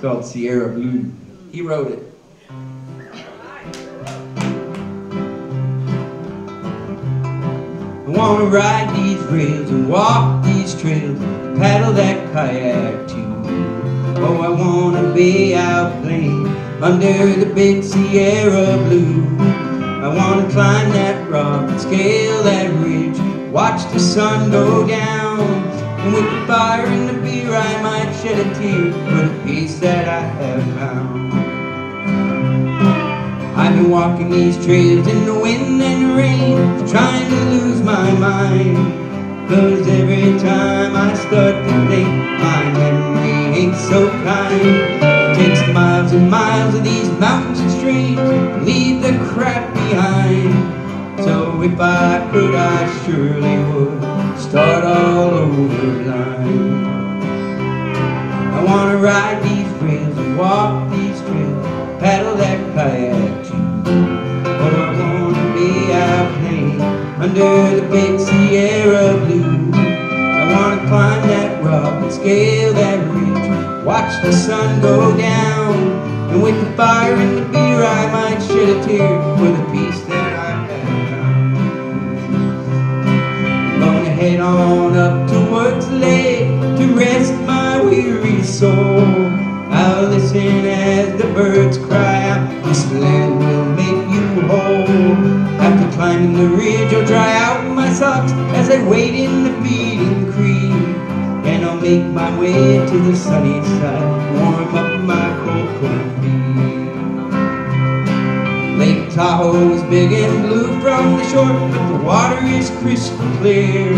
called Sierra Blue. He wrote it. I wanna ride these rails and walk these trails, paddle that kayak too. Oh, I wanna be out playing under the big Sierra Blue. I wanna climb that rock and scale that ridge, watch the sun go down, and with the fire and the beer I might shed a tear for the peace that I have found. I've been walking these trails in the wind and the rain, trying to lose my mind, 'cause every time I start to think, my memory ain't so kind. It takes miles and miles of these mountains and streams to leave the crap behind. So if I could, I surely would start all over blind. I wanna ride these rails and walk these trails, paddle that kayak too. Oh, I wanna be out playing under the big Sierra Blue. I wanna climb that rock and scale that ridge, watch the sun go down, and with the fire and the beer I might shed a tear for the peace that I have found. I'm gonna head on up to Works Lake to rest my weary soul. I'll listen as the birds cry out, this land will make you whole. After climbing the ridge I'll dry out my socks as I wade in the feeding creek, and I'll make my way to the sunny side, warm up my cold feet. Lake Tahoe is big and blue from the shore, but the water is crystal clear.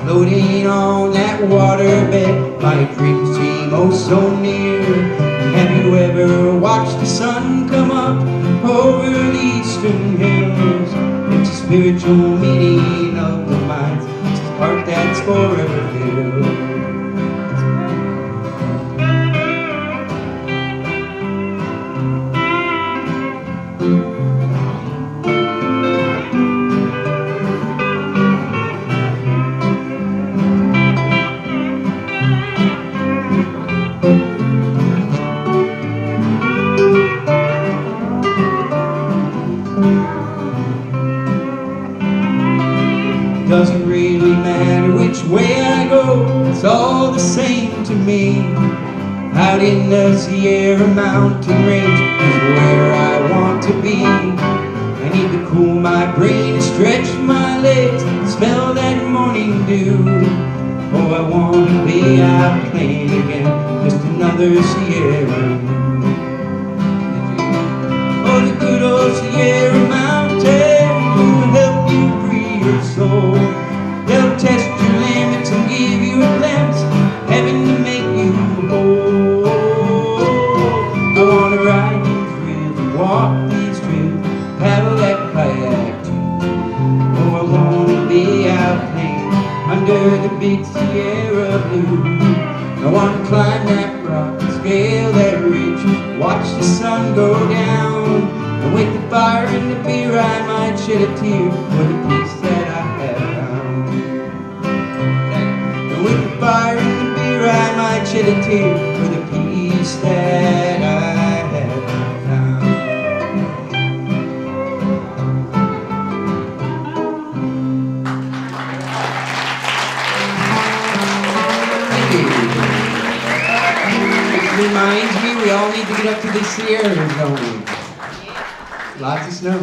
Floating on that waterbed, my dreams seem oh so near. Have you ever watched the sun come up over the eastern hills? It's a spiritual meeting of the minds, it's a heart that's forever filled. Doesn't really matter which way I go, it's all the same to me. Out in the Sierra Mountain Range is where I want to be. I need to cool my brain and stretch my legs, smell that morning dew. Oh, I want to be out playing again, just another Sierra Blue. Oh, the good old Sierra Mountains will help you free your soul. They'll test your limits and give you a glimpse, heaven to make you whole. I wanna ride these rails and walk these trails, paddle that kayak too. Oh, I wanna be out playing under the big Sierra Blue. I wanna climb that rock and scale that ridge, watch the sun go down, and with the fire and the beer I might shed a tear for the peace that I have found. And with the fire and the beer I might shed a tear for the peace that I have found. Thank you. It reminds me we all need to get up to the Sierras, don't we? Lots of snow.